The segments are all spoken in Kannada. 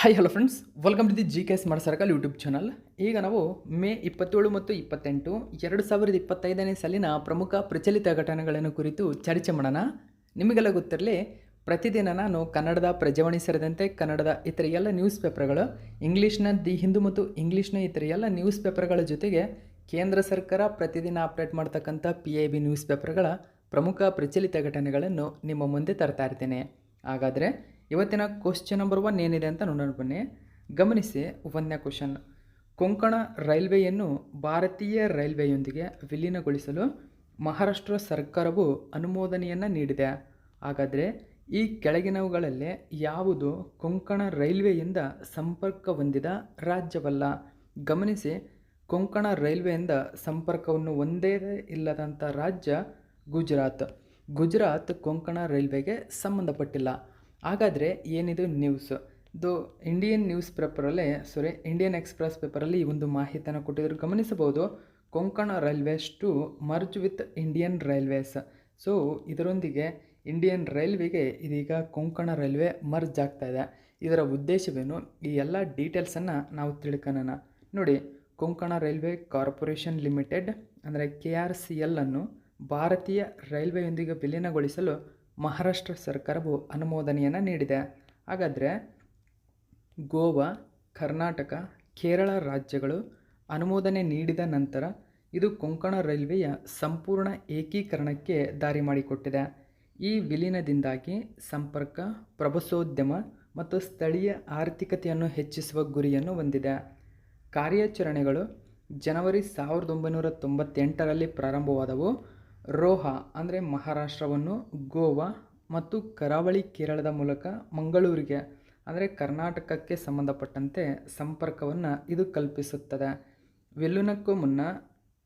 Hi hello friends, welcome to the G K smart circle YouTube channel. ಈಗ ನಾವು ಮೇ 27 ಮತ್ತು 28 2025ನೇ ಸಾಲಿನ ಪ್ರಮುಖ ಪ್ರಚಲಿತ ಘಟನೆಗಳನ್ನು ಕುರಿತು ಚರ್ಚೆ ಮಾಡೋಣ. ನಿಮಗೆಲ್ಲ ಗೊತ್ತಿರಲಿ, ಪ್ರತಿದಿನ ನಾನು ಕನ್ನಡದ ಪ್ರಜಾವಾಣಿ ಸೇರಿದಂತೆ ಕನ್ನಡದ ಇತರ ಎಲ್ಲ ನ್ಯೂಸ್ ಪೇಪರ್ಗಳು, ಇಂಗ್ಲೀಷ್ನ ದಿ ಹಿಂದೂ ಮತ್ತು ಇಂಗ್ಲೀಷ್ನ ಇತರ ಎಲ್ಲ ನ್ಯೂಸ್ ಪೇಪರ್ಗಳ ಜೊತೆಗೆ ಕೇಂದ್ರ ಸರ್ಕಾರ ಪ್ರತಿದಿನ ಅಪ್ಡೇಟ್ ಮಾಡ್ತಕ್ಕಂಥ PIB ನ್ಯೂಸ್ ಪೇಪರ್ಗಳ ಪ್ರಮುಖ ಪ್ರಚಲಿತ ಘಟನೆಗಳನ್ನು ನಿಮ್ಮ ಮುಂದೆ ತರ್ತಾ ಇರ್ತೇನೆ. ಹಾಗಾದರೆ ಇವತ್ತಿನ ಕ್ವಶ್ಚನ್ ನಂಬರ್ 1 ಏನಿದೆ ಅಂತ ನೋಡೋಣ ಬನ್ನಿ. ಗಮನಿಸಿ, ಒಂದನೇ ಕ್ವಶನ್: ಕೊಂಕಣ ರೈಲ್ವೆಯನ್ನು ಭಾರತೀಯ ರೈಲ್ವೆಯೊಂದಿಗೆ ವಿಲೀನಗೊಳಿಸಲು ಮಹಾರಾಷ್ಟ್ರ ಸರ್ಕಾರವು ಅನುಮೋದನೆಯನ್ನು ನೀಡಿದೆ. ಹಾಗಾದರೆ ಈ ಕೆಳಗಿನವುಗಳಲ್ಲಿ ಯಾವುದು ಕೊಂಕಣ ರೈಲ್ವೆಯಿಂದ ಸಂಪರ್ಕ ಹೊಂದಿದ ರಾಜ್ಯವಲ್ಲ? ಗಮನಿಸಿ, ಕೊಂಕಣ ರೈಲ್ವೆಯಿಂದ ಸಂಪರ್ಕವನ್ನು ಹೊಂದೇ ಇಲ್ಲದಂಥ ರಾಜ್ಯ ಗುಜರಾತ್. ಗುಜರಾತ್ ಕೊಂಕಣ ರೈಲ್ವೆಗೆ ಸಂಬಂಧಪಟ್ಟಿಲ್ಲ. ಹಾಗಾದರೆ ಏನಿದು ನ್ಯೂಸ್? ಇಂಡಿಯನ್ ನ್ಯೂಸ್ ಪೇಪರಲ್ಲಿ ಇಂಡಿಯನ್ ಎಕ್ಸ್ಪ್ರೆಸ್ ಪೇಪರಲ್ಲಿ ಈ ಒಂದು ಮಾಹಿತಿಯನ್ನು ಕೊಟ್ಟಿದ್ರು, ಗಮನಿಸಬಹುದು. Konkan railways to merge with Indian railways. So ಇದರೊಂದಿಗೆ ಇಂಡಿಯನ್ ರೈಲ್ವೆಗೆ ಇದೀಗ ಕೊಂಕಣ ರೈಲ್ವೆ ಮರ್ಜ್ ಆಗ್ತಾ ಇದೆ. ಇದರ ಉದ್ದೇಶವೇನು? ಈ ಎಲ್ಲ ಡೀಟೇಲ್ಸನ್ನು ನಾವು ತಿಳ್ಕೊಳ್ಳೋಣ. ನೋಡಿ, ಕೊಂಕಣ ರೈಲ್ವೆ ಕಾರ್ಪೊರೇಷನ್ ಲಿಮಿಟೆಡ್ ಅಂದರೆ KRCL ಅನ್ನು ಭಾರತೀಯ ರೈಲ್ವೆಯೊಂದಿಗೆ ವಿಲೀನಗೊಳಿಸಲು ಮಹಾರಾಷ್ಟ್ರ ಸರ್ಕಾರವು ಅನುಮೋದನೆಯನ್ನು ನೀಡಿದೆ. ಹಾಗಾದರೆ ಗೋವಾ, ಕರ್ನಾಟಕ, ಕೇರಳ ರಾಜ್ಯಗಳು ಅನುಮೋದನೆ ನೀಡಿದ ನಂತರ ಇದು ಕೊಂಕಣ ರೈಲ್ವೆಯ ಸಂಪೂರ್ಣ ಏಕೀಕರಣಕ್ಕೆ ದಾರಿ ಮಾಡಿಕೊಟ್ಟಿದೆ. ಈ ವಿಲೀನದಿಂದಾಗಿ ಸಂಪರ್ಕ, ಪ್ರವಾಸೋದ್ಯಮ ಮತ್ತು ಸ್ಥಳೀಯ ಆರ್ಥಿಕತೆಯನ್ನು ಹೆಚ್ಚಿಸುವ ಗುರಿಯನ್ನು ಹೊಂದಿದೆ. ಕಾರ್ಯಾಚರಣೆಗಳು ಜನವರಿ 1998ರಲ್ಲಿ ಪ್ರಾರಂಭವಾದವು. ರೋಹಾ ಅಂದರೆ ಮಹಾರಾಷ್ಟ್ರವನ್ನು ಗೋವಾ ಮತ್ತು ಕರಾವಳಿ ಕೇರಳದ ಮೂಲಕ ಮಂಗಳೂರಿಗೆ ಅಂದರೆ ಕರ್ನಾಟಕಕ್ಕೆ ಸಂಬಂಧಪಟ್ಟಂತೆ ಸಂಪರ್ಕವನ್ನು ಇದು ಕಲ್ಪಿಸುತ್ತದೆ. ವಿಲೀನಕ್ಕೂ ಮುನ್ನ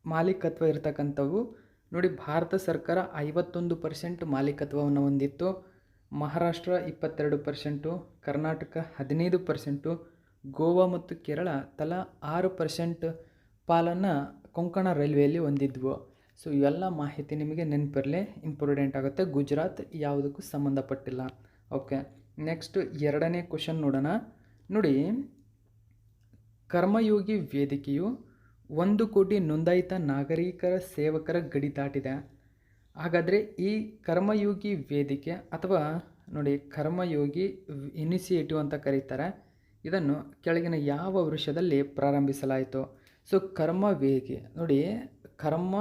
ಮಾಲೀಕತ್ವ ಇರತಕ್ಕಂಥವು ನೋಡಿ, ಭಾರತ ಸರ್ಕಾರ 51% ಮಾಲೀಕತ್ವವನ್ನು ಹೊಂದಿತ್ತು, ಮಹಾರಾಷ್ಟ್ರ 22%, ಕರ್ನಾಟಕ 15%, ಗೋವಾ ಮತ್ತು ಕೇರಳ ತಲಾ 6% ಪಾಲನ್ನು ಕೊಂಕಣ ರೈಲ್ವೆಯಲ್ಲಿ ಹೊಂದಿದ್ವು. ಸೊ ಇವೆಲ್ಲ ಮಾಹಿತಿ ನಿಮಗೆ ನೆನಪಿರಲಿ, ಇಂಪಾರ್ಟೆಂಟ್ ಆಗುತ್ತೆ. ಗುಜರಾತ್ ಯಾವುದಕ್ಕೂ ಸಂಬಂಧಪಟ್ಟಿಲ್ಲ. ಓಕೆ, ನೆಕ್ಸ್ಟ್ ಎರಡನೇ ಕ್ವಶನ್ ನೋಡೋಣ. ನೋಡಿ, ಕರ್ಮಯೋಗಿ ವೇದಿಕೆಯು 1 ಕೋಟಿ ನೋಂದಾಯಿತ ನಾಗರಿಕರ ಸೇವಕರ ಗಡಿ ದಾಟಿದೆ. ಹಾಗಾದರೆ ಈ ಕರ್ಮಯೋಗಿ ವೇದಿಕೆ ಅಥವಾ ನೋಡಿ ಕರ್ಮಯೋಗಿ ಇನಿಷಿಯೇಟಿವ್ ಅಂತ ಕರೀತಾರೆ, ಇದನ್ನು ಕೆಳಗಿನ ಯಾವ ವರ್ಷದಲ್ಲಿ ಪ್ರಾರಂಭಿಸಲಾಯಿತು? ಸೊ ಕರ್ಮವೇಗಿ ನೋಡಿ, ಕರ್ಮ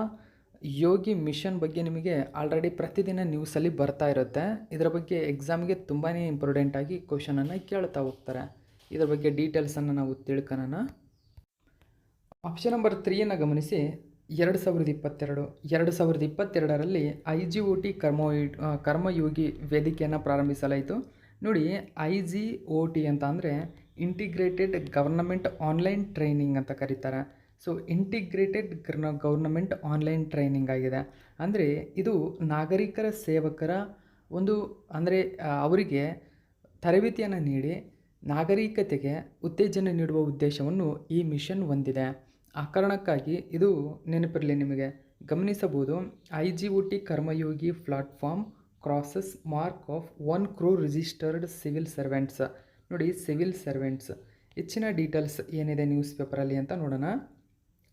ಯೋಗಿ ಮಿಷನ್ ಬಗ್ಗೆ ನಿಮಗೆ ಆಲ್ರೆಡಿ ಪ್ರತಿದಿನ ನ್ಯೂಸಲ್ಲಿ ಬರ್ತಾ ಇರುತ್ತೆ. ಇದರ ಬಗ್ಗೆ ಎಕ್ಸಾಮ್ಗೆ ತುಂಬಾ ಇಂಪಾರ್ಟೆಂಟಾಗಿ ಕ್ವಶನನ್ನು ಕೇಳ್ತಾ ಹೋಗ್ತಾರೆ. ಇದರ ಬಗ್ಗೆ ಡೀಟೇಲ್ಸನ್ನು ನಾವು ತಿಳ್ಕೊಳ್ಳೋಣ. ಆಪ್ಷನ್ ನಂಬರ್ 3ಯನ್ನು ಗಮನಿಸಿ. 2022ರಲ್ಲಿ IGOT ಕರ್ಮಯೋಗಿ ವೇದಿಕೆಯನ್ನು ಪ್ರಾರಂಭಿಸಲಾಯಿತು. ನೋಡಿ, IGOT ಅಂತ ಅಂದರೆ ಇಂಟಿಗ್ರೇಟೆಡ್ ಗವರ್ನಮೆಂಟ್ ಆನ್ಲೈನ್ ಟ್ರೈನಿಂಗ್ ಅಂತ ಕರೀತಾರೆ. So integrated government online training ಆಗಿದೆ. ಅಂದರೆ ಇದು ನಾಗರಿಕರ ಸೇವಕರ ಒಂದು ಅಂದರೆ ಅವರಿಗೆ ತರಬೇತಿಯನ್ನು ನೀಡಿ ನಾಗರಿಕತೆಗೆ ಉತ್ತೇಜನ ನೀಡುವ ಉದ್ದೇಶವನ್ನು ಈ ಮಿಷನ್ ಹೊಂದಿದೆ. ಆ ಕಾರಣಕ್ಕಾಗಿ ಇದು ನೆನಪಿರಲಿ ನಿಮಗೆ. ಗಮನಿಸಬಹುದು, IGOT Karmayogi platform crosses mark of 1 crore registered civil servants. ನೋಡಿ, ಸಿವಿಲ್ ಸರ್ವೆಂಟ್ಸ್ ಹೆಚ್ಚಿನ ಡೀಟೇಲ್ಸ್ ಏನಿದೆ ನ್ಯೂಸ್ ಪೇಪರಲ್ಲಿ ಅಂತ ನೋಡೋಣ.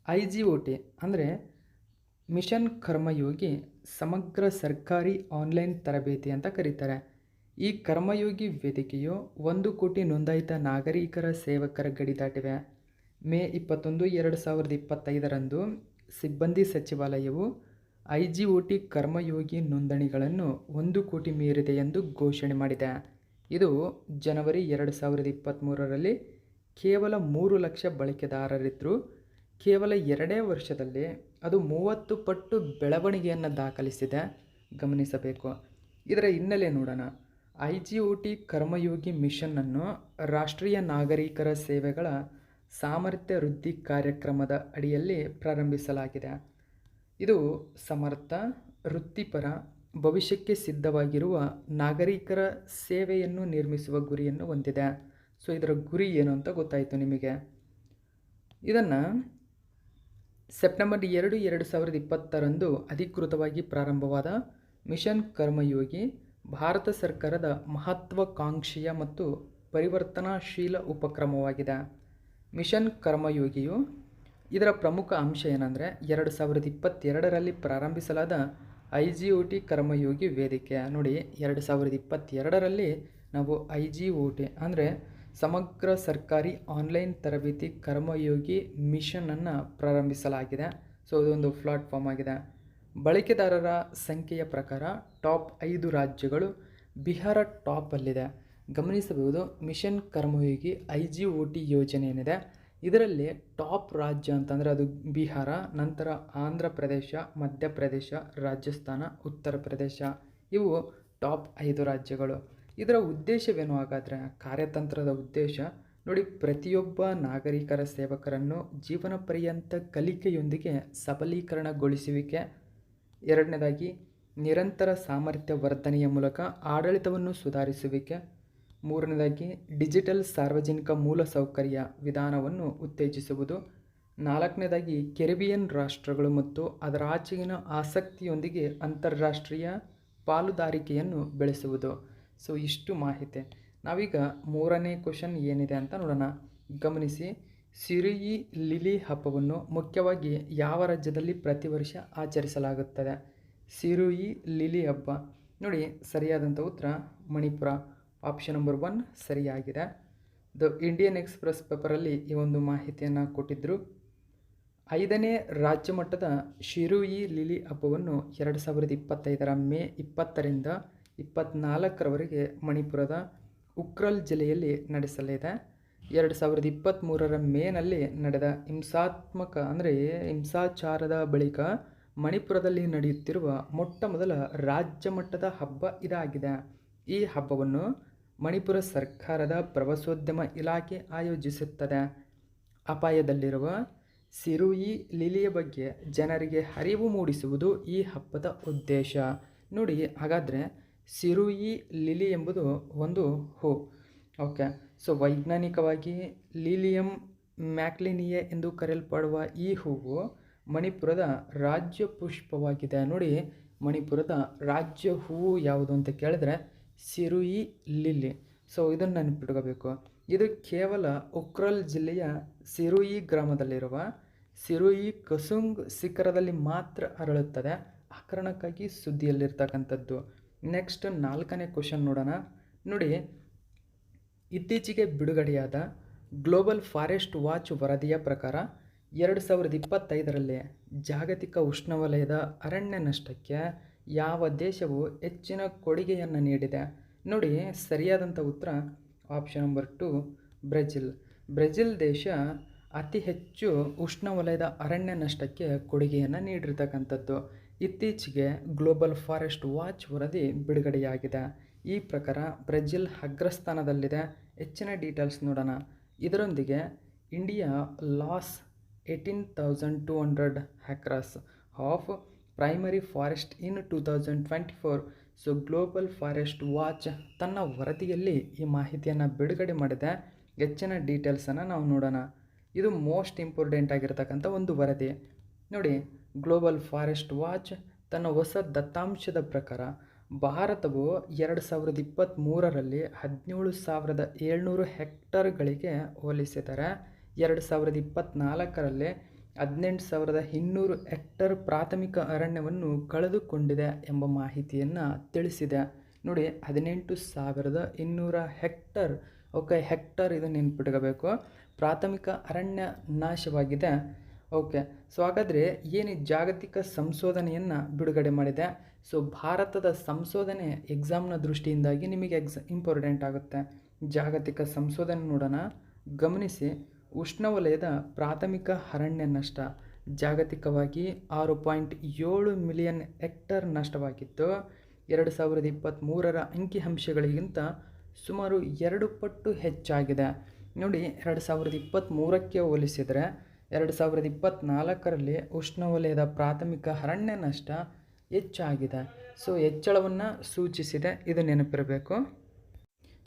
IGOT ಅಂದರೆ ಮಿಷನ್ ಕರ್ಮಯೋಗಿ ಸಮಗ್ರ ಸರ್ಕಾರಿ ಆನ್ಲೈನ್ ತರಬೇತಿ ಅಂತ ಕರೀತಾರೆ. ಈ ಕರ್ಮಯೋಗಿ ವೇದಿಕೆಯು 1 ಕೋಟಿ ನೋಂದಾಯಿತ ನಾಗರಿಕರ ಸೇವಕರ ಗಡಿ ದಾಟಿವೆ. ಮೇ 21, 2025ರಂದು ಸಿಬ್ಬಂದಿ ಸಚಿವಾಲಯವು IGOT ಕರ್ಮಯೋಗಿ ನೋಂದಣಿಗಳನ್ನು 1 ಕೋಟಿ ಮೀರಿದೆ ಎಂದು ಘೋಷಣೆ ಮಾಡಿದೆ. ಇದು ಜನವರಿ 2023ರಲ್ಲಿ ಕೇವಲ 3 ಲಕ್ಷ ಬಳಕೆದಾರರಿದ್ದರು. ಕೇವಲ 2 ವರ್ಷದಲ್ಲಿ ಅದು 30 ಪಟ್ಟು ಬೆಳವಣಿಗೆಯನ್ನು ದಾಖಲಿಸಿದೆ. ಗಮನಿಸಬೇಕು. ಇದರ ಹಿನ್ನೆಲೆ ನೋಡೋಣ. IGOT ಕರ್ಮಯೋಗಿ ಮಿಷನ್ನನ್ನು ರಾಷ್ಟ್ರೀಯ ನಾಗರಿಕರ ಸೇವೆಗಳ ಸಾಮರ್ಥ್ಯ ವೃದ್ಧಿ ಕಾರ್ಯಕ್ರಮದ ಅಡಿಯಲ್ಲಿ ಪ್ರಾರಂಭಿಸಲಾಗಿದೆ. ಇದು ಸಮರ್ಥ, ವೃತ್ತಿಪರ, ಭವಿಷ್ಯಕ್ಕೆ ಸಿದ್ಧವಾಗಿರುವ ನಾಗರಿಕರ ಸೇವೆಯನ್ನು ನಿರ್ಮಿಸುವ ಗುರಿಯನ್ನು ಹೊಂದಿದೆ. ಸೊ ಇದರ ಗುರಿ ಏನು ಅಂತ ಗೊತ್ತಾಯಿತು ನಿಮಗೆ. ಇದನ್ನು ಸೆಪ್ಟೆಂಬರ್ 2, 2020ರಂದು ಅಧಿಕೃತವಾಗಿ ಪ್ರಾರಂಭವಾದ ಮಿಷನ್ ಕರ್ಮಯೋಗಿ ಭಾರತ ಸರ್ಕಾರದ ಮಹತ್ವಾಕಾಂಕ್ಷೆಯ ಮತ್ತು ಪರಿವರ್ತನಾಶೀಲ ಉಪಕ್ರಮವಾಗಿದೆ. ಮಿಷನ್ ಕರ್ಮಯೋಗಿಯು ಇದರ ಪ್ರಮುಖ ಅಂಶ ಏನಂದರೆ 2022ರಲ್ಲಿ ಪ್ರಾರಂಭಿಸಲಾದ IGOT ಕರ್ಮಯೋಗಿ ವೇದಿಕೆ. ನೋಡಿ, 2022ರಲ್ಲಿ ನಾವು IGOT ಅಂದರೆ ಸಮಗ್ರ ಸರ್ಕಾರಿ ಆನ್ಲೈನ್ ತರಬೇತಿ ಕರ್ಮಯೋಗಿ ಮಿಷನನ್ನು ಪ್ರಾರಂಭಿಸಲಾಗಿದೆ. ಸೊ ಇದೊಂದು ಪ್ಲಾಟ್ಫಾರ್ಮ್ ಆಗಿದೆ. ಬಳಕೆದಾರರ ಸಂಖ್ಯೆಯ ಪ್ರಕಾರ ಟಾಪ್ 5 ರಾಜ್ಯಗಳು. ಬಿಹಾರ ಟಾಪಲ್ಲಿದೆ. ಗಮನಿಸಬಹುದು, ಮಿಷನ್ ಕರ್ಮಯೋಗಿ IGOT ಯೋಜನೆ ಏನಿದೆ ಇದರಲ್ಲಿ ಟಾಪ್ ರಾಜ್ಯ ಅಂತಂದರೆ ಅದು ಬಿಹಾರ, ನಂತರ ಆಂಧ್ರ ಪ್ರದೇಶ, ಮಧ್ಯಪ್ರದೇಶ, ರಾಜಸ್ಥಾನ, ಉತ್ತರ ಪ್ರದೇಶ, ಇವು ಟಾಪ್ 5 ರಾಜ್ಯಗಳು. ಇದರ ಉದ್ದೇಶವೇನು ಹಾಗಾದರೆ? ಕಾರ್ಯತಂತ್ರದ ಉದ್ದೇಶ ನೋಡಿ, ಪ್ರತಿಯೊಬ್ಬ ನಾಗರಿಕರ ಸೇವಕರನ್ನು ಜೀವನ ಪರ್ಯಂತ ಕಲಿಕೆಯೊಂದಿಗೆ ಸಬಲೀಕರಣಗೊಳಿಸುವಿಕೆ. ಎರಡನೇದಾಗಿ, ನಿರಂತರ ಸಾಮರ್ಥ್ಯ ವರ್ಧನೆಯ ಮೂಲಕ ಆಡಳಿತವನ್ನು ಸುಧಾರಿಸುವಿಕೆ. ಮೂರನೇದಾಗಿ, ಡಿಜಿಟಲ್ ಸಾರ್ವಜನಿಕ ಮೂಲಸೌಕರ್ಯ ವಿಧಾನವನ್ನು ಉತ್ತೇಜಿಸುವುದು. ನಾಲ್ಕನೇದಾಗಿ, ಕೆರಿಬಿಯನ್ ರಾಷ್ಟ್ರಗಳು ಮತ್ತು ಅದರಾಚೆಗಿನ ಆಸಕ್ತಿಯೊಂದಿಗೆ ಅಂತಾರಾಷ್ಟ್ರೀಯ ಪಾಲುದಾರಿಕೆಯನ್ನು ಬೆಳೆಸುವುದು. ಸೊ ಇಷ್ಟು ಮಾಹಿತಿ. ನಾವೀಗ ಮೂರನೇ ಕ್ವಶನ್ ಏನಿದೆ ಅಂತ ನೋಡೋಣ. ಗಮನಿಸಿ, ಸಿರುಯಿ ಲಿಲಿ ಹಬ್ಬವನ್ನು ಮುಖ್ಯವಾಗಿ ಯಾವ ರಾಜ್ಯದಲ್ಲಿ ಪ್ರತಿ ವರ್ಷ ಆಚರಿಸಲಾಗುತ್ತದೆ? ಸಿರುಯಿ ಲಿಲಿ ಹಬ್ಬ. ನೋಡಿ, ಸರಿಯಾದಂಥ ಉತ್ತರ ಮಣಿಪುರ. ಆಪ್ಷನ್ ನಂಬರ್ 1 ಸರಿಯಾಗಿದೆ. ದ ಇಂಡಿಯನ್ ಎಕ್ಸ್‌ಪ್ರೆಸ್ ಪೇಪರಲ್ಲಿ ಈ ಒಂದು ಮಾಹಿತಿಯನ್ನು ಕೊಟ್ಟಿದ್ದರು. 5ನೇ ರಾಜ್ಯ ಮಟ್ಟದ ಸಿರುಯಿ ಲಿಲಿ ಹಬ್ಬವನ್ನು 2025ರ ಮೇ 20ರಿಂದ 24ರವರೆಗೆ ಮಣಿಪುರದ ಉಕ್ರಲ್ ಜಿಲ್ಲೆಯಲ್ಲಿ ನಡೆಸಲಿದೆ. 2023ರ ಮೇನಲ್ಲಿ ನಡೆದ ಹಿಂಸಾಚಾರದ ಬಳಿಕ ಮಣಿಪುರದಲ್ಲಿ ನಡೆಯುತ್ತಿರುವ ಮೊಟ್ಟ ಮೊದಲ ರಾಜ್ಯ ಮಟ್ಟದ ಹಬ್ಬ ಇದಾಗಿದೆ. ಈ ಹಬ್ಬವನ್ನು ಮಣಿಪುರ ಸರ್ಕಾರದ ಪ್ರವಾಸೋದ್ಯಮ ಇಲಾಖೆ ಆಯೋಜಿಸುತ್ತದೆ. ಅಪಾಯದಲ್ಲಿರುವ ಸಿರುಯಿ ಲಿಲಿಯ ಬಗ್ಗೆ ಜನರಿಗೆ ಅರಿವು ಮೂಡಿಸುವುದು ಈ ಹಬ್ಬದ ಉದ್ದೇಶ. ನೋಡಿ, ಹಾಗಾದರೆ ಸಿರುಯಿ ಲಿಲಿ ಎಂಬುದು ಒಂದು ಹೂ. ಓಕೆ, ಸೊ ವೈಜ್ಞಾನಿಕವಾಗಿ ಲಿಲಿಯಂ ಮ್ಯಾಕ್ಲಿನಿಯೆ ಎಂದು ಕರೆಯಲ್ಪಡುವ ಈ ಹೂವು ಮಣಿಪುರದ ರಾಜ್ಯ ಪುಷ್ಪವಾಗಿದೆ. ನೋಡಿ, ಮಣಿಪುರದ ರಾಜ್ಯ ಹೂವು ಯಾವುದು ಅಂತ ಕೇಳಿದ್ರೆ ಸಿರುಯಿ ಲಿಲಿ. ಸೊ ಇದನ್ನು ನೆನಪಿಟ್ಕೋಬೇಕು. ಇದು ಕೇವಲ ಉಕ್ರಲ್ ಜಿಲ್ಲೆಯ ಸಿರುಯಿ ಗ್ರಾಮದಲ್ಲಿರುವ ಸಿರುಯಿ ಕಸುಂಗ್ ಶಿಖರದಲ್ಲಿ ಮಾತ್ರ ಅರಳುತ್ತದೆ. ಆ ಕಾರಣಕ್ಕಾಗಿ ಸುದ್ದಿಯಲ್ಲಿರ್ತಕ್ಕಂಥದ್ದು. ನೆಕ್ಸ್ಟ್ 4ನೇ ಕ್ವಶನ್ ನೋಡೋಣ. ನೋಡಿ, ಇತ್ತೀಚೆಗೆ ಬಿಡುಗಡೆಯಾದ ಗ್ಲೋಬಲ್ ಫಾರೆಸ್ಟ್ ವಾಚ್ ವರದಿಯ ಪ್ರಕಾರ 2025ರಲ್ಲಿ ಜಾಗತಿಕ ಉಷ್ಣವಲಯದ ಅರಣ್ಯ ನಷ್ಟಕ್ಕೆ ಯಾವ ದೇಶವು ಹೆಚ್ಚಿನ ಕೊಡುಗೆಯನ್ನು ನೀಡಿದೆ? ನೋಡಿ, ಸರಿಯಾದಂಥ ಉತ್ತರ ಆಪ್ಷನ್ ನಂಬರ್ 2 ಬ್ರೆಜಿಲ್. ಬ್ರೆಜಿಲ್ ದೇಶ ಅತಿ ಹೆಚ್ಚು ಉಷ್ಣವಲಯದ ಅರಣ್ಯ ನಷ್ಟಕ್ಕೆ ಕೊಡುಗೆಯನ್ನು ನೀಡಿರ್ತಕ್ಕಂಥದ್ದು. ಇತ್ತೀಚೆಗೆ ಗ್ಲೋಬಲ್ ಫಾರೆಸ್ಟ್ ವಾಚ್ ವರದಿ ಬಿಡುಗಡೆಯಾಗಿದೆ. ಈ ಪ್ರಕಾರ ಬ್ರೆಜಿಲ್ ಅಗ್ರಸ್ಥಾನದಲ್ಲಿದೆ. ಹೆಚ್ಚಿನ ಡೀಟೇಲ್ಸ್ ನೋಡೋಣ. ಇದರೊಂದಿಗೆ India loss 18,200 acres of primary forest in 2024. So global forest watch ತನ್ನ ವರದಿಯಲ್ಲಿ ಈ ಮಾಹಿತಿಯನ್ನು ಬಿಡುಗಡೆ ಮಾಡಿದೆ. ಹೆಚ್ಚಿನ ಡೀಟೇಲ್ಸನ್ನು ನಾವು ನೋಡೋಣ. ಇದು ಮೋಸ್ಟ್ ಇಂಪಾರ್ಟೆಂಟ್ ಆಗಿರ್ತಕ್ಕಂಥ ಒಂದು ವರದಿ. ನೋಡಿ, ಗ್ಲೋಬಲ್ ಫಾರೆಸ್ಟ್ ವಾಚ್ ತನ್ನ ಹೊಸ ದತ್ತಾಂಶದ ಪ್ರಕಾರ ಭಾರತವು 2023ರಲ್ಲಿ 17,700 ಹೆಕ್ಟರ್ಗಳಿಗೆ ಹೋಲಿಸಿದರೆ 2024ರಲ್ಲಿ 18,200 ಹೆಕ್ಟರ್ ಪ್ರಾಥಮಿಕ ಅರಣ್ಯವನ್ನು ಕಳೆದುಕೊಂಡಿದೆ ಎಂಬ ಮಾಹಿತಿಯನ್ನು ತಿಳಿಸಿದೆ. ನೋಡಿ, 18,200 ಹೆಕ್ಟರ್. ಓಕೆ, ಹೆಕ್ಟರ್ ಇದು ನೆನ್ಪಿಟ್ಕೋಬೇಕು. ಪ್ರಾಥಮಿಕ ಅರಣ್ಯ ನಾಶವಾಗಿದೆ. ಓಕೆ, ಸೊ ಹಾಗಾದರೆ ಏನು ಜಾಗತಿಕ ಸಂಶೋಧನೆಯನ್ನು ಬಿಡುಗಡೆ ಮಾಡಿದೆ? ಸೊ ಭಾರತದ ಸಂಶೋಧನೆ ಎಕ್ಸಾಮ್ನ ದೃಷ್ಟಿಯಿಂದಾಗಿ ನಿಮಗೆ ಇಂಪಾರ್ಟೆಂಟ್ ಆಗುತ್ತೆ. ಜಾಗತಿಕ ಸಂಶೋಧನೆ ನೋಡೋಣ. ಗಮನಿಸಿ, ಉಷ್ಣವಲಯದ ಪ್ರಾಥಮಿಕ ಅರಣ್ಯ ನಷ್ಟ ಜಾಗತಿಕವಾಗಿ 6.7 ಮಿಲಿಯನ್ ಹೆಕ್ಟರ್ ನಷ್ಟವಾಗಿದ್ದು 2023ರ ಅಂಕಿಅಂಶಗಳಿಗಿಂತ ಸುಮಾರು 2 ಪಟ್ಟು ಹೆಚ್ಚಾಗಿದೆ. ನೋಡಿ, 2023ಕ್ಕೆ ಹೋಲಿಸಿದರೆ 2024ರಲ್ಲಿ ಉಷ್ಣವಲಯದ ಪ್ರಾಥಮಿಕ ಅರಣ್ಯ ನಷ್ಟ ಹೆಚ್ಚಾಗಿದೆ. ಸೊ ಹೆಚ್ಚಳವನ್ನು ಸೂಚಿಸಿದೆ, ಇದು ನೆನಪಿರಬೇಕು.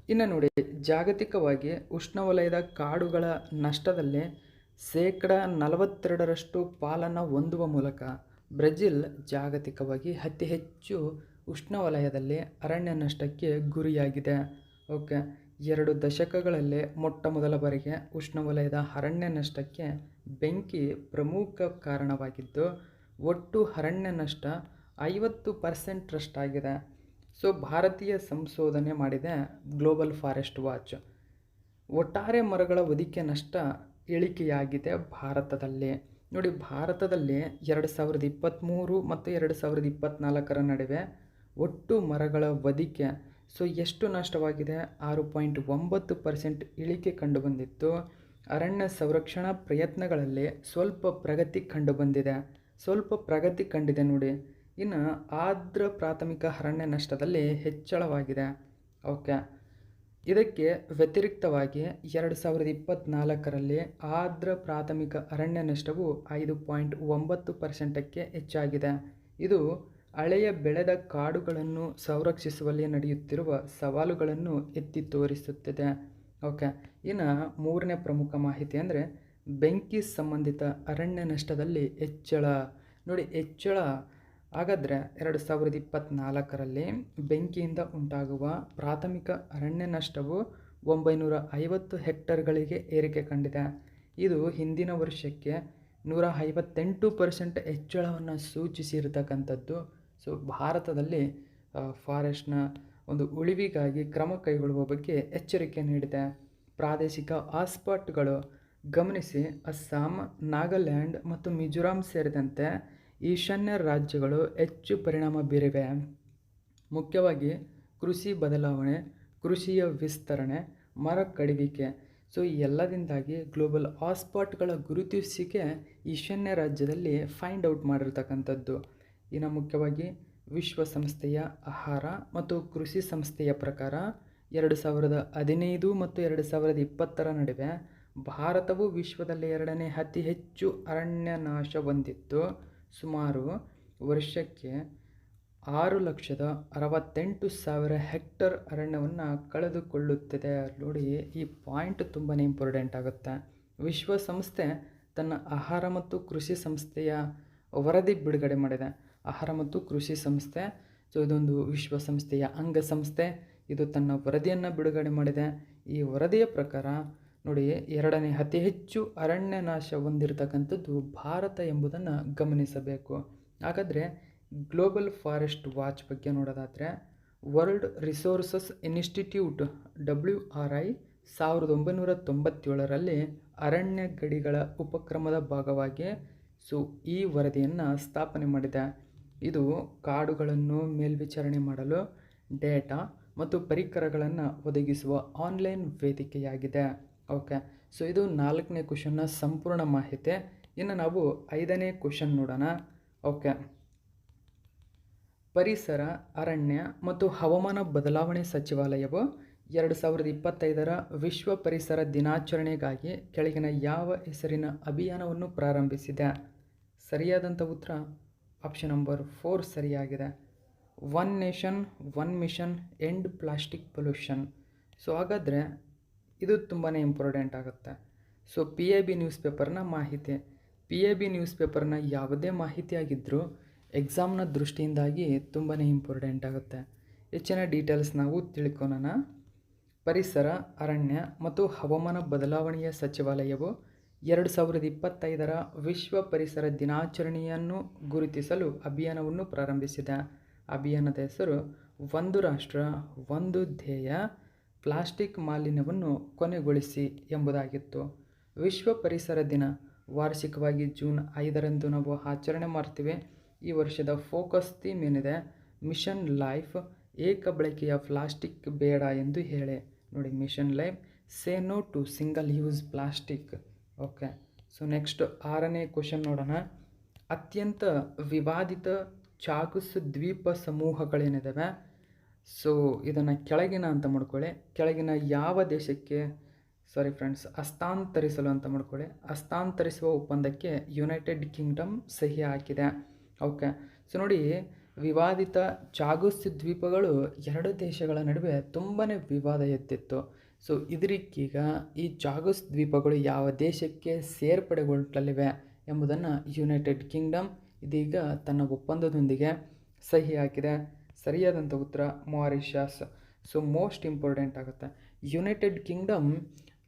ಇನ್ನು ನೋಡಿ, ಜಾಗತಿಕವಾಗಿ ಉಷ್ಣವಲಯದ ಕಾಡುಗಳ ನಷ್ಟದಲ್ಲಿ 42% ಪಾಲನ್ನು ಹೊಂದುವ ಮೂಲಕ ಬ್ರೆಜಿಲ್ ಜಾಗತಿಕವಾಗಿ ಅತಿ ಹೆಚ್ಚು ಉಷ್ಣವಲಯದಲ್ಲಿ ಅರಣ್ಯ ನಷ್ಟಕ್ಕೆ ಗುರಿಯಾಗಿದೆ. ಓಕೆ, 2 ದಶಕಗಳಲ್ಲೇ ಮೊಟ್ಟ ಮೊದಲ ಬಾರಿಗೆ ಉಷ್ಣವಲಯದ ಅರಣ್ಯ ನಷ್ಟಕ್ಕೆ ಬೆಂಕಿ ಪ್ರಮುಖ ಕಾರಣವಾಗಿದ್ದು, ಒಟ್ಟು ಅರಣ್ಯ ನಷ್ಟ 50%ರಷ್ಟಾಗಿದೆ. ಸೊ ಭಾರತೀಯ ಸಂಶೋಧನೆ ಮಾಡಿದೆ ಗ್ಲೋಬಲ್ ಫಾರೆಸ್ಟ್ ವಾಚ್. ಒಟ್ಟಾರೆ ಮರಗಳ ಹೊದಿಕೆ ನಷ್ಟ ಇಳಿಕೆಯಾಗಿದೆ ಭಾರತದಲ್ಲಿ. ನೋಡಿ, ಭಾರತದಲ್ಲಿ 2023 ಮತ್ತು 2024 ನಡುವೆ ಒಟ್ಟು ಮರಗಳ ಹೊದಿಕೆ ಎಷ್ಟು ನಷ್ಟವಾಗಿದೆ? 6.9% ಇಳಿಕೆ ಕಂಡುಬಂದಿತ್ತು. ಅರಣ್ಯ ಸಂರಕ್ಷಣಾ ಪ್ರಯತ್ನಗಳಲ್ಲಿ ಸ್ವಲ್ಪ ಪ್ರಗತಿ ಕಂಡಿದೆ ನೋಡಿ. ಇನ್ನು ಆರ್ದ್ರ ಪ್ರಾಥಮಿಕ ಅರಣ್ಯ ನಷ್ಟದಲ್ಲಿ ಹೆಚ್ಚಳವಾಗಿದೆ. ಓಕೆ, ಇದಕ್ಕೆ ವ್ಯತಿರಿಕ್ತವಾಗಿ 2024ರಲ್ಲಿ ಆರ್ದ್ರ ಪ್ರಾಥಮಿಕ ಅರಣ್ಯ ನಷ್ಟವು 5.9%ಕ್ಕೆ ಹೆಚ್ಚಾಗಿದೆ. ಇದು ಹಳೆಯ ಬೆಳೆದ ಕಾಡುಗಳನ್ನು ಸಂರಕ್ಷಿಸುವಲ್ಲಿ ನಡೆಯುತ್ತಿರುವ ಸವಾಲುಗಳನ್ನು ಎತ್ತಿ ತೋರಿಸುತ್ತದೆ. ಓಕೆ, ಇನ್ನು ಮೂರನೇ ಪ್ರಮುಖ ಮಾಹಿತಿ ಅಂದರೆ ಬೆಂಕಿ ಸಂಬಂಧಿತ ಅರಣ್ಯ ನಷ್ಟದಲ್ಲಿ ಹೆಚ್ಚಳ. ನೋಡಿ, ಹೆಚ್ಚಳ ಹಾಗಾದರೆ 2024ರಲ್ಲಿ ಬೆಂಕಿಯಿಂದ ಉಂಟಾಗುವ ಪ್ರಾಥಮಿಕ ಅರಣ್ಯ ನಷ್ಟವು 950 ಹೆಕ್ಟರ್ಗಳಿಗೆ ಏರಿಕೆ ಕಂಡಿದೆ. ಇದು ಹಿಂದಿನ ವರ್ಷಕ್ಕೆ 158% ಹೆಚ್ಚಳವನ್ನು ಸೂಚಿಸಿರತಕ್ಕಂಥದ್ದು. ಸೊ ಭಾರತದಲ್ಲಿ ಫಾರೆಸ್ಟ್ನ ಒಂದು ಉಳಿವಿಗಾಗಿ ಕ್ರಮ ಕೈಗೊಳ್ಳುವ ಬಗ್ಗೆ ಎಚ್ಚರಿಕೆ ನೀಡಿದೆ. ಪ್ರಾದೇಶಿಕ ಹಾಟ್ಸ್ಪಾಟ್ಗಳು ಗಮನಿಸಿ. ಅಸ್ಸಾಂ, ನಾಗಾಲ್ಯಾಂಡ್ ಮತ್ತು ಮಿಜೋರಾಂ ಸೇರಿದಂತೆ ಈಶಾನ್ಯ ರಾಜ್ಯಗಳು ಹೆಚ್ಚು ಪರಿಣಾಮ ಬೀರಿವೆ. ಮುಖ್ಯವಾಗಿ ಕೃಷಿ ಬದಲಾವಣೆ, ಕೃಷಿಯ ವಿಸ್ತರಣೆ, ಮರ ಕಡಿವಿಕೆ. ಸೊ ಈ ಎಲ್ಲದಿಂದಾಗಿ ಗ್ಲೋಬಲ್ ಹಾಟ್ಸ್ಪಾಟ್ಗಳ ಗುರುತಿಸಿಕೆ ಈಶಾನ್ಯ ರಾಜ್ಯದಲ್ಲಿ ಫೈಂಡ್ ಔಟ್ ಮಾಡಿರ್ತಕ್ಕಂಥದ್ದು. ಇನ್ನು ಮುಖ್ಯವಾಗಿ ವಿಶ್ವಸಂಸ್ಥೆಯ ಆಹಾರ ಮತ್ತು ಕೃಷಿ ಸಂಸ್ಥೆಯ ಪ್ರಕಾರ 2015 ಮತ್ತು 2020 ನಡುವೆ ಭಾರತವು ವಿಶ್ವದಲ್ಲಿ 2ನೇ ಅತಿ ಹೆಚ್ಚು ಅರಣ್ಯ ನಾಶ ಹೊಂದಿದ್ದು, ಸುಮಾರು ವರ್ಷಕ್ಕೆ 6,68,000 ಹೆಕ್ಟರ್ ಅರಣ್ಯವನ್ನು ಕಳೆದುಕೊಳ್ಳುತ್ತಿದೆ. ನೋಡಿ, ಈ ಪಾಯಿಂಟ್ ತುಂಬಾ ಇಂಪಾರ್ಟೆಂಟ್ ಆಗುತ್ತೆ. ವಿಶ್ವಸಂಸ್ಥೆ ತನ್ನ ಆಹಾರ ಮತ್ತು ಕೃಷಿ ಸಂಸ್ಥೆಯ ವರದಿ ಬಿಡುಗಡೆ ಮಾಡಿದೆ. ಆಹಾರ ಮತ್ತು ಕೃಷಿ ಸಂಸ್ಥೆ, ಸೊ ಇದೊಂದು ವಿಶ್ವಸಂಸ್ಥೆಯ ಅಂಗಸಂಸ್ಥೆ. ಇದು ತನ್ನ ವರದಿಯನ್ನು ಬಿಡುಗಡೆ ಮಾಡಿದೆ. ಈ ವರದಿಯ ಪ್ರಕಾರ ನೋಡಿ, 2ನೇ ಅತಿ ಹೆಚ್ಚು ಅರಣ್ಯ ನಾಶ ಹೊಂದಿರತಕ್ಕಂಥದ್ದು ಭಾರತ ಎಂಬುದನ್ನು ಗಮನಿಸಬೇಕು. ಹಾಗಾದರೆ ಗ್ಲೋಬಲ್ ಫಾರೆಸ್ಟ್ ವಾಚ್ ಬಗ್ಗೆ ನೋಡೋದಾದರೆ, ವರ್ಲ್ಡ್ ರಿಸೋರ್ಸಸ್ ಇನ್ಸ್ಟಿಟ್ಯೂಟ್ WRI 1997ರಲ್ಲಿ ಅರಣ್ಯ ಗಡಿಗಳ ಉಪಕ್ರಮದ ಭಾಗವಾಗಿ ಈ ವರದಿಯನ್ನು ಸ್ಥಾಪನೆ ಮಾಡಿದೆ. ಇದು ಕಾಡುಗಳನ್ನು ಮೇಲ್ವಿಚಾರಣೆ ಮಾಡಲು ಡೇಟಾ ಮತ್ತು ಪರಿಕರಗಳನ್ನು ಒದಗಿಸುವ ಆನ್ಲೈನ್ ವೇದಿಕೆಯಾಗಿದೆ. ಓಕೆ, ಸೊ ಇದು 4ನೇ ಕ್ವೆಶ್ಚನ್ನ ಸಂಪೂರ್ಣ ಮಾಹಿತಿ. ಇನ್ನು ನಾವು 5ನೇ ಕ್ವೆಶ್ಚನ್ ನೋಡೋಣ. ಓಕೆ, ಪರಿಸರ, ಅರಣ್ಯ ಮತ್ತು ಹವಾಮಾನ ಬದಲಾವಣೆ ಸಚಿವಾಲಯವು 2025ರ ವಿಶ್ವ ಪರಿಸರ ದಿನಾಚರಣೆಗಾಗಿ ಕೆಳಗಿನ ಯಾವ ಹೆಸರಿನ ಅಭಿಯಾನವನ್ನು ಪ್ರಾರಂಭಿಸಿದೆ? ಸರಿಯಾದಂಥ ಉತ್ತರ ಆಪ್ಷನ್ ನಂಬರ್ 4 ಸರಿಯಾಗಿದೆ. One nation one mission end plastic pollution. So ಹಾಗಾದರೆ ಇದು ತುಂಬಾ ಇಂಪಾರ್ಟೆಂಟ್ ಆಗುತ್ತೆ. ಸೊ PIB ನ್ಯೂಸ್ ಪೇಪರ್ನ ಮಾಹಿತಿ. PIB ನ್ಯೂಸ್ ಪೇಪರ್ನ ಯಾವುದೇ ಮಾಹಿತಿ ಆಗಿದ್ದರೂ ಎಕ್ಸಾಮ್ನ ದೃಷ್ಟಿಯಿಂದಾಗಿ ತುಂಬಾ ಇಂಪಾರ್ಟೆಂಟ್ ಆಗುತ್ತೆ. ಹೆಚ್ಚಿನ ಡೀಟೇಲ್ಸ್ ನಾವು ತಿಳ್ಕೊಳ್ಳೋಣ. ಪರಿಸರ, ಅರಣ್ಯ ಮತ್ತು ಹವಾಮಾನ ಬದಲಾವಣೆಯ ಸಚಿವಾಲಯವು 2025ರ ವಿಶ್ವ ಪರಿಸರ ದಿನಾಚರಣೆಯನ್ನು ಗುರುತಿಸಲು ಅಭಿಯಾನವನ್ನು ಪ್ರಾರಂಭಿಸಿದೆ. ಅಭಿಯಾನದ ಹೆಸರು ಒಂದು ರಾಷ್ಟ್ರ ಒಂದು ಧ್ಯೇಯ, ಪ್ಲಾಸ್ಟಿಕ್ ಮಾಲಿನ್ಯವನ್ನು ಕೊನೆಗೊಳಿಸಿ ಎಂಬುದಾಗಿತ್ತು. ವಿಶ್ವ ಪರಿಸರ ದಿನ ವಾರ್ಷಿಕವಾಗಿ ಜೂನ್ 5ರಂದು ನಾವು ಆಚರಣೆ ಮಾಡ್ತೀವಿ. ಈ ವರ್ಷದ ಫೋಕಸ್ ಥೀಮ್ ಏನಿದೆ? ಮಿಷನ್ ಲೈಫ್, ಏಕ ಬಳಕೆಯ ಪ್ಲಾಸ್ಟಿಕ್ ಬೇಡ ಎಂದು ಹೇಳಿ. ನೋಡಿ, mission life, say no to single use plastic. Okay, so next 6ನೇ ಕ್ವೆಶ್ಚನ್ ನೋಡೋಣ. ಅತ್ಯಂತ ವಿವಾದಿತ ಚಾಗುಸ್ ದ್ವೀಪ ಸಮೂಹಗಳೇನಿದ್ದಾವೆ, ಸೊ ಇದನ್ನು ಕೆಳಗಿನ ಅಂತ ಮಾಡ್ಕೊಳ್ಳಿ. ಕೆಳಗಿನ ಯಾವ ದೇಶಕ್ಕೆ ಹಸ್ತಾಂತರಿಸಲು ಅಂತ ಮಾಡ್ಕೊಳ್ಳಿ. ಹಸ್ತಾಂತರಿಸುವ ಒಪ್ಪಂದಕ್ಕೆ ಯುನೈಟೆಡ್ ಕಿಂಗ್ಡಮ್ ಸಹಿ ಹಾಕಿದೆ. ಓಕೆ, ಸೊ ನೋಡಿ, ವಿವಾದಿತ ಚಾಗುಸ್ ದ್ವೀಪಗಳು 2 ದೇಶಗಳ ನಡುವೆ ತುಂಬಾ ವಿವಾದ ಎದ್ದಿತ್ತು. ಸೊ ಇದಕ್ಕೀಗ ಈ ಚಾಗುಸ್ ದ್ವೀಪಗಳು ಯಾವ ದೇಶಕ್ಕೆ ಸೇರ್ಪಡೆಗೊಳ್ಳಲಿವೆ ಎಂಬುದನ್ನು ಯುನೈಟೆಡ್ ಕಿಂಗ್ಡಮ್ ಇದೀಗ ತನ್ನ ಒಪ್ಪಂದದೊಂದಿಗೆ ಸಹಿ ಹಾಕಿದೆ. ಸರಿಯಾದಂಥ ಉತ್ತರ ಮಾರಿಷಸ್. ಸೊ ಮೋಸ್ಟ್ ಇಂಪಾರ್ಟೆಂಟ್ ಆಗುತ್ತೆ. ಯುನೈಟೆಡ್ ಕಿಂಗ್ಡಮ್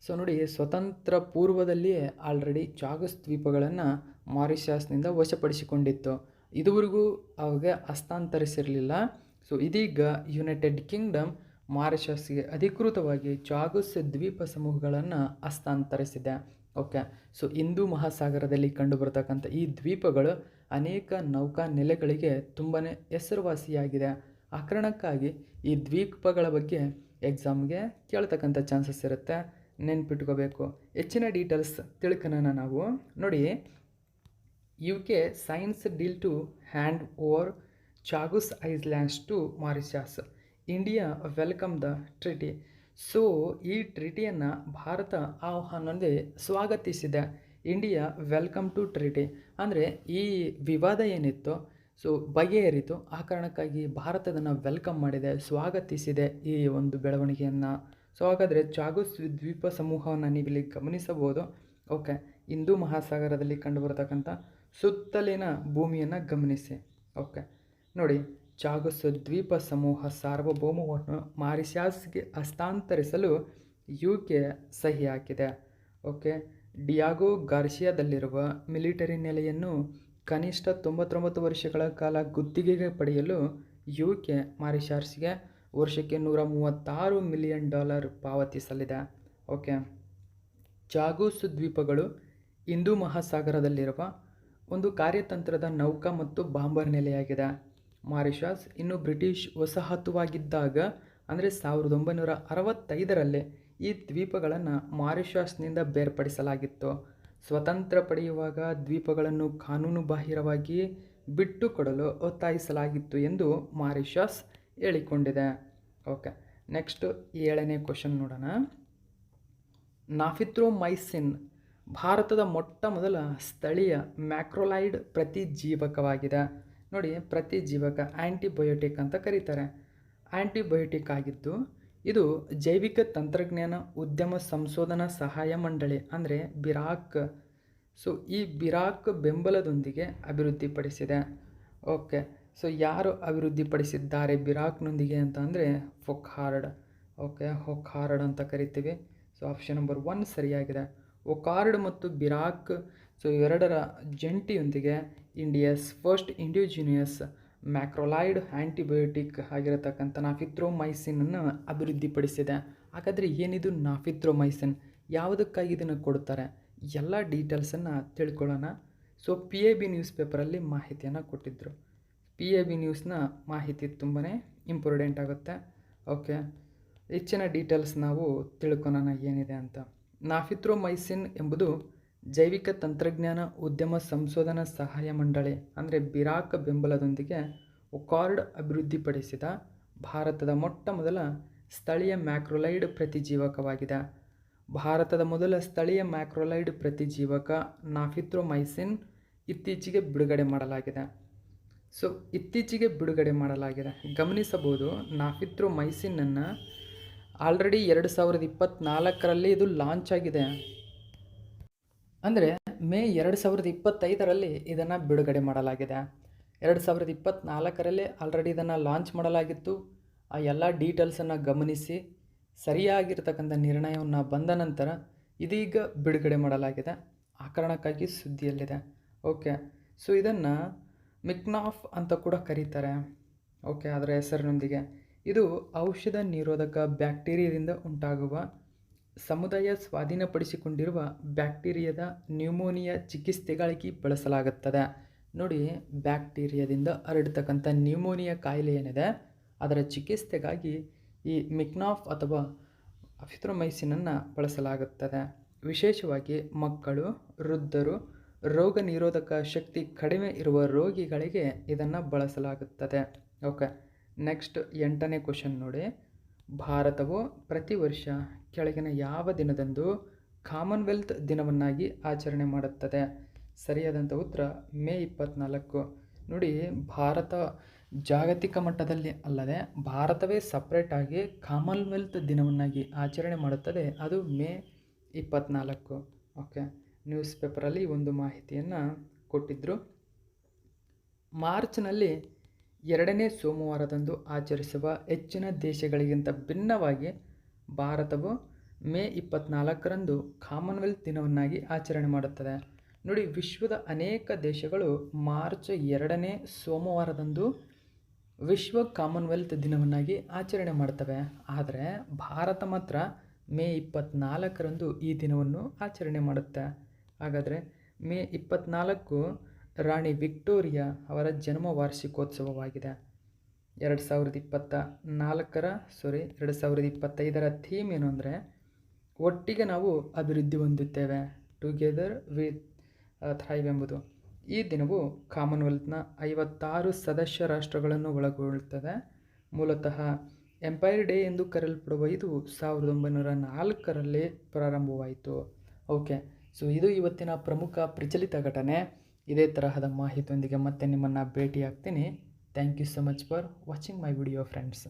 ಸೊ ನೋಡಿ ಸ್ವತಂತ್ರ ಪೂರ್ವದಲ್ಲಿಯೇ ಆಲ್ರೆಡಿ ಚಾಗಸ್ ದ್ವೀಪಗಳನ್ನು ಮಾರಿಷಸ್ನಿಂದ ವಶಪಡಿಸಿಕೊಂಡಿತ್ತು. ಇದುವರೆಗೂ ಅವಾಗ ಹಸ್ತಾಂತರಿಸಿರಲಿಲ್ಲ. ಸೊ ಇದೀಗ ಯುನೈಟೆಡ್ ಕಿಂಗ್ಡಮ್ ಮಾರಿಷಸ್ಗೆ ಅಧಿಕೃತವಾಗಿ ಚಾಗಸ್ ದ್ವೀಪ ಸಮೂಹಗಳನ್ನು ಹಸ್ತಾಂತರಿಸಿದೆ. ಓಕೆ, ಸೊ ಹಿಂದೂ ಮಹಾಸಾಗರದಲ್ಲಿ ಕಂಡುಬರ್ತಕ್ಕಂಥ ಈ ದ್ವೀಪಗಳು ಅನೇಕ ನೌಕಾ ನೆಲೆಗಳಿಗೆ ತುಂಬಾ ಹೆಸರುವಾಸಿಯಾಗಿದೆ. ಆ ಕಾರಣಕ್ಕಾಗಿ ಈ ದ್ವೀಪಗಳ ಬಗ್ಗೆ ಎಕ್ಸಾಮ್ಗೆ ಕೇಳ್ತಕ್ಕಂಥ ಚಾನ್ಸಸ್ ಇರುತ್ತೆ, ನೆನ್ಪಿಟ್ಕೋಬೇಕು. ಹೆಚ್ಚಿನ ಡೀಟೇಲ್ಸ್ ತಿಳ್ಕೊಳ್ಳೋಣ ನಾವು. ನೋಡಿ, UK signs deal to hand over Chagos Islands to Mauritius. India welcome the treaty. So ಈ ಟ್ರಿಟಿಯನ್ನು ಭಾರತ ಆಹ್ವಾನವೇ ಸ್ವಾಗತಿಸಿದೆ. ಇಂಡಿಯಾ ವೆಲ್ಕಮ್ ಟು ಟ್ರಿಟಿ ಅಂದರೆ ಈ ವಿವಾದ ಏನಿತ್ತು ಸೊ ಬಗೆಹರಿತು. ಆ ಕಾರಣಕ್ಕಾಗಿ ಭಾರತದನ್ನು ವೆಲ್ಕಮ್ ಮಾಡಿದೆ, ಸ್ವಾಗತಿಸಿದೆ ಈ ಒಂದು ಬೆಳವಣಿಗೆಯನ್ನು. ಸೊ ಹಾಗಾದರೆ ಚಾಗಸ್ ದ್ವೀಪ ಸಮೂಹವನ್ನು ನೀವಿಲ್ಲಿ ಗಮನಿಸಬಹುದು. ಓಕೆ, ಹಿಂದೂ ಮಹಾಸಾಗರದಲ್ಲಿ ಕಂಡುಬರತಕ್ಕಂಥ ಸುತ್ತಲಿನ ಭೂಮಿಯನ್ನು ಗಮನಿಸಿ. ಓಕೆ ನೋಡಿ, ಚಾಗಸ್ ದ್ವೀಪ ಸಮೂಹ ಸಾರ್ವಭೌಮವನ್ನು ಮಾರಿಷಸ್ಗೆ ಹಸ್ತಾಂತರಿಸಲು UK ಸಹಿ ಹಾಕಿದೆ. ಓಕೆ, ಡಿಯಾಗೋ ಗಾರ್ಷಿಯಾದಲ್ಲಿರುವ ಮಿಲಿಟರಿ ನೆಲೆಯನ್ನು ಕನಿಷ್ಠ 99 ವರ್ಷಗಳ ಕಾಲ ಗುತ್ತಿಗೆಗೆ ಪಡೆಯಲು UK ಮಾರಿಷಸ್ಗೆ ವರ್ಷಕ್ಕೆ $136 ಮಿಲಿಯನ್ ಪಾವತಿಸಲಿದೆ. ಓಕೆ, ಚಾಗಸ್ ದ್ವೀಪಗಳು ಹಿಂದೂ ಮಹಾಸಾಗರದಲ್ಲಿರುವ ಒಂದು ಕಾರ್ಯತಂತ್ರದ ನೌಕಾ ಮತ್ತು ಬಾಂಬರ್ ನೆಲೆಯಾಗಿದೆ. ಮಾರಿಷಸ್ ಇನ್ನು ಬ್ರಿಟಿಷ್ ವಸಾಹತುವಾಗಿದ್ದಾಗ ಅಂದರೆ 1965ರಲ್ಲಿ ಈ ದ್ವೀಪಗಳನ್ನು ಮಾರಿಷಸ್ನಿಂದ ಬೇರ್ಪಡಿಸಲಾಗಿತ್ತು. ಸ್ವತಂತ್ರ ಪಡೆಯುವಾಗ ದ್ವೀಪಗಳನ್ನು ಕಾನೂನುಬಾಹಿರವಾಗಿ ಬಿಟ್ಟುಕೊಡಲು ಒತ್ತಾಯಿಸಲಾಗಿತ್ತು ಎಂದು ಮಾರಿಷಸ್ ಹೇಳಿಕೊಂಡಿದೆ. ಓಕೆ, ನೆಕ್ಸ್ಟ್ 7ನೇ ಕ್ವಶನ್ ನೋಡೋಣ. ನಾಫಿಥ್ರೊಮೈಸಿನ್ ಭಾರತದ ಮೊಟ್ಟ ಮೊದಲ ಸ್ಥಳೀಯ ಮ್ಯಾಕ್ರೋಲೈಡ್ ಪ್ರತಿಜೀವಕವಾಗಿದೆ. ನೋಡಿ, ಪ್ರತಿಜೀವಕ ಆ್ಯಂಟಿಬಯೋಟಿಕ್ ಅಂತ ಕರೀತಾರೆ. ಆ್ಯಂಟಿಬಯೋಟಿಕ್ ಆಗಿದ್ದು ಇದು ಜೈವಿಕ ತಂತ್ರಜ್ಞಾನ ಉದ್ಯಮ ಸಂಶೋಧನಾ ಸಹಾಯ ಮಂಡಳಿ ಅಂದರೆ ಬಿರಾಕ್. ಸೊ ಈ ಬಿರಾಕ್ ಬೆಂಬಲದೊಂದಿಗೆ ಅಭಿವೃದ್ಧಿಪಡಿಸಿದೆ. ಓಕೆ, ಸೊ ಯಾರು ಅಭಿವೃದ್ಧಿಪಡಿಸಿದ್ದಾರೆ ಬಿರಾಕ್ನೊಂದಿಗೆ ಅಂತ ಅಂದರೆ ಫೊಕ್ಹಾರ್ಡ್. ಓಕೆ, ಹೊಕ್ಹಾರ್ಡ್ ಅಂತ ಕರಿತೀವಿ. ಸೊ ಆಪ್ಷನ್ ನಂಬರ್ 1 ಸರಿಯಾಗಿದೆ. ಒಕಾರ್ಡ್ ಮತ್ತು ಬಿರಾಕ್ ಸೊ ಎರಡರ ಜಂಟಿಯೊಂದಿಗೆ ಇಂಡಿಯಾಸ್ ಫಸ್ಟ್ ಇಂಡಿಜಿನಿಯಸ್ ಮ್ಯಾಕ್ರೋಲೈಡ್ ಆ್ಯಂಟಿಬಯೋಟಿಕ್ ಆಗಿರತಕ್ಕಂಥ ನಾಫಿಥ್ರೊಮೈಸಿನನ್ನು ಅಭಿವೃದ್ಧಿಪಡಿಸಿದೆ. ಹಾಗಾದರೆ ಏನಿದು ನಾಫಿಥ್ರೊಮೈಸಿನ್, ಯಾವುದಕ್ಕಾಗಿ ಇದನ್ನು ಕೊಡ್ತಾರೆ, ಎಲ್ಲ ಡೀಟೇಲ್ಸನ್ನು ತಿಳ್ಕೊಳ್ಳೋಣ. ಸೊ PIB ನ್ಯೂಸ್ ಪೇಪರಲ್ಲಿ ಮಾಹಿತಿಯನ್ನು ಕೊಟ್ಟಿದ್ದರು. PIB ನ್ಯೂಸ್ನ ಮಾಹಿತಿ ತುಂಬಾ ಇಂಪಾರ್ಟೆಂಟ್ ಆಗುತ್ತೆ. ಓಕೆ, ಹೆಚ್ಚಿನ ಡೀಟೇಲ್ಸ್ ನಾವು ತಿಳ್ಕೊಳ್ಳೋಣ ಏನಿದೆ ಅಂತ. ನಾಫಿಥ್ರೊಮೈಸಿನ್ ಎಂಬುದು ಜೈವಿಕ ತಂತ್ರಜ್ಞಾನ ಉದ್ಯಮ ಸಂಶೋಧನಾ ಸಹಾಯ ಮಂಡಳಿ ಅಂದರೆ ಬಿರಾಕ್ ಬೆಂಬಲದೊಂದಿಗೆ ಒಕಾರ್ಡ್ ಅಭಿವೃದ್ಧಿಪಡಿಸಿದ ಭಾರತದ ಮೊಟ್ಟ ಮೊದಲ ಸ್ಥಳೀಯ ಮ್ಯಾಕ್ರೋಲೈಡ್ ಪ್ರತಿಜೀವಕವಾಗಿದೆ. ಭಾರತದ ಮೊದಲ ಸ್ಥಳೀಯ ಮ್ಯಾಕ್ರೋಲೈಡ್ ಪ್ರತಿಜೀವಕ ನಾಫಿಥ್ರೊಮೈಸಿನ್ ಇತ್ತೀಚೆಗೆ ಬಿಡುಗಡೆ ಮಾಡಲಾಗಿದೆ. ಸೊ ಇತ್ತೀಚೆಗೆ ಬಿಡುಗಡೆ ಮಾಡಲಾಗಿದೆ ಗಮನಿಸಬಹುದು. ನಾಫಿಥ್ರೊಮೈಸಿನನ್ನು ಆಲ್ರೆಡಿ 2024ರಲ್ಲಿ ಇದು ಲಾಂಚ್ ಆಗಿದೆ. ಅಂದರೆ ಮೇ 2025ರಲ್ಲಿ ಇದನ್ನು ಬಿಡುಗಡೆ ಮಾಡಲಾಗಿದೆ. 2024ರಲ್ಲಿ ಆಲ್ರೆಡಿ ಇದನ್ನು ಲಾಂಚ್ ಮಾಡಲಾಗಿತ್ತು. ಆ ಎಲ್ಲ ಡೀಟೇಲ್ಸನ್ನು ಗಮನಿಸಿ ಸರಿಯಾಗಿರ್ತಕ್ಕಂಥ ನಿರ್ಣಯವನ್ನು ಬಂದ ನಂತರ ಇದೀಗ ಬಿಡುಗಡೆ ಮಾಡಲಾಗಿದೆ. ಆ ಕಾರಣಕ್ಕಾಗಿ ಸುದ್ದಿಯಲ್ಲಿದೆ. ಓಕೆ, ಸೊ ಇದನ್ನು ಮಿಕ್ನಾಫ್ ಅಂತ ಕೂಡ ಕರೀತಾರೆ. ಓಕೆ, ಅದರ ಹೆಸರಿನೊಂದಿಗೆ ಇದು ಔಷಧ ನಿರೋಧಕ ಬ್ಯಾಕ್ಟೀರಿಯಾದಿಂದ ಉಂಟಾಗುವ ಸಮುದಾಯ ಸ್ವಾಧೀನಪಡಿಸಿಕೊಂಡಿರುವ ಬ್ಯಾಕ್ಟೀರಿಯಾದ ನ್ಯೂಮೋನಿಯಾ ಚಿಕಿತ್ಸೆಗಾಗಿ ಬಳಸಲಾಗುತ್ತದೆ. ನೋಡಿ, ಬ್ಯಾಕ್ಟೀರಿಯಾದಿಂದ ಹರಡ್ತಕ್ಕಂಥ ನ್ಯೂಮೋನಿಯಾ ಕಾಯಿಲೆ ಏನಿದೆ ಅದರ ಚಿಕಿತ್ಸೆಗಾಗಿ ಈ ಮಿಕ್ನಾಫ್ ಅಥವಾ ಅಫಿಥ್ರೊಮೈಸಿನನ್ನು ಬಳಸಲಾಗುತ್ತದೆ. ವಿಶೇಷವಾಗಿ ಮಕ್ಕಳು, ವೃದ್ಧರು, ರೋಗ ನಿರೋಧಕ ಶಕ್ತಿ ಕಡಿಮೆ ಇರುವ ರೋಗಿಗಳಿಗೆ ಇದನ್ನು ಬಳಸಲಾಗುತ್ತದೆ. ಓಕೆ, ನೆಕ್ಸ್ಟ್ 8ನೇ ಕ್ವಶನ್ ನೋಡಿ. ಭಾರತವು ಪ್ರತಿ ವರ್ಷ ಕೆಳಗಿನ ಯಾವ ದಿನದಂದು ಕಾಮನ್ವೆಲ್ತ್ ದಿನವನ್ನಾಗಿ ಆಚರಣೆ ಮಾಡುತ್ತದೆ? ಸರಿಯಾದಂಥ ಉತ್ತರ ಮೇ 24. ನೋಡಿ, ಭಾರತ ಜಾಗತಿಕ ಮಟ್ಟದಲ್ಲಿ ಅಲ್ಲದೆ ಭಾರತವೇ ಸಪ್ರೇಟಾಗಿ ಕಾಮನ್ವೆಲ್ತ್ ದಿನವನ್ನಾಗಿ ಆಚರಣೆ ಮಾಡುತ್ತದೆ. ಅದು ಮೇ 24. ಓಕೆ, ನ್ಯೂಸ್ ಪೇಪರಲ್ಲಿ ಒಂದು ಮಾಹಿತಿಯನ್ನು ಕೊಟ್ಟಿದ್ದರು. ಮಾರ್ಚ್ನಲ್ಲಿ 2ನೇ ಸೋಮವಾರದಂದು ಆಚರಿಸುವ ಹೆಚ್ಚಿನ ದೇಶಗಳಿಗಿಂತ ಭಿನ್ನವಾಗಿ ಭಾರತವು ಮೇ 24ರಂದು ಕಾಮನ್ವೆಲ್ತ್ ದಿನವನ್ನಾಗಿ ಆಚರಣೆ ಮಾಡುತ್ತದೆ. ನೋಡಿ, ವಿಶ್ವದ ಅನೇಕ ದೇಶಗಳು ಮಾರ್ಚ್ 2ನೇ ಸೋಮವಾರದಂದು ವಿಶ್ವ ಕಾಮನ್ವೆಲ್ತ್ ದಿನವನ್ನಾಗಿ ಆಚರಣೆ ಮಾಡ್ತವೆ. ಆದರೆ ಭಾರತ ಮಾತ್ರ ಮೇ 24ರಂದು ಈ ದಿನವನ್ನು ಆಚರಣೆ ಮಾಡುತ್ತೆ. ಹಾಗಾದರೆ ಮೇ 24 ರಾಣಿ ವಿಕ್ಟೋರಿಯಾ ಅವರ ಜನ್ಮ ವಾರ್ಷಿಕೋತ್ಸವವಾಗಿದೆ. 2025ರ ಥೀಮ್ ಏನು ಅಂದರೆ, ಒಟ್ಟಿಗೆ ನಾವು ಅಭಿವೃದ್ಧಿ ಹೊಂದುತ್ತೇವೆ, ಟುಗೆದರ್ ವಿತ್ ಥ್ರೈವ್ ಎಂಬುದು. ಈ ದಿನವು ಕಾಮನ್ವೆಲ್ತ್ನ 56 ಸದಸ್ಯ ರಾಷ್ಟ್ರಗಳನ್ನು ಒಳಗೊಳ್ಳುತ್ತದೆ. ಮೂಲತಃ ಎಂಪೈರ್ ಡೇ ಎಂದು ಕರೆಯಲ್ಪಡುವ ಇದು 1904ರಲ್ಲಿ ಪ್ರಾರಂಭವಾಯಿತು. ಓಕೆ, ಸೊ ಇದು ಇವತ್ತಿನ ಪ್ರಮುಖ ಪ್ರಚಲಿತ ಘಟನೆ. ಇದೇ ತರಹದ ಮಾಹಿತಿಯೊಂದಿಗೆ ಮತ್ತೆ ನಿಮ್ಮನ್ನು ಭೇಟಿಯಾಗ್ತೀನಿ. Thank you so much for watching my video friends.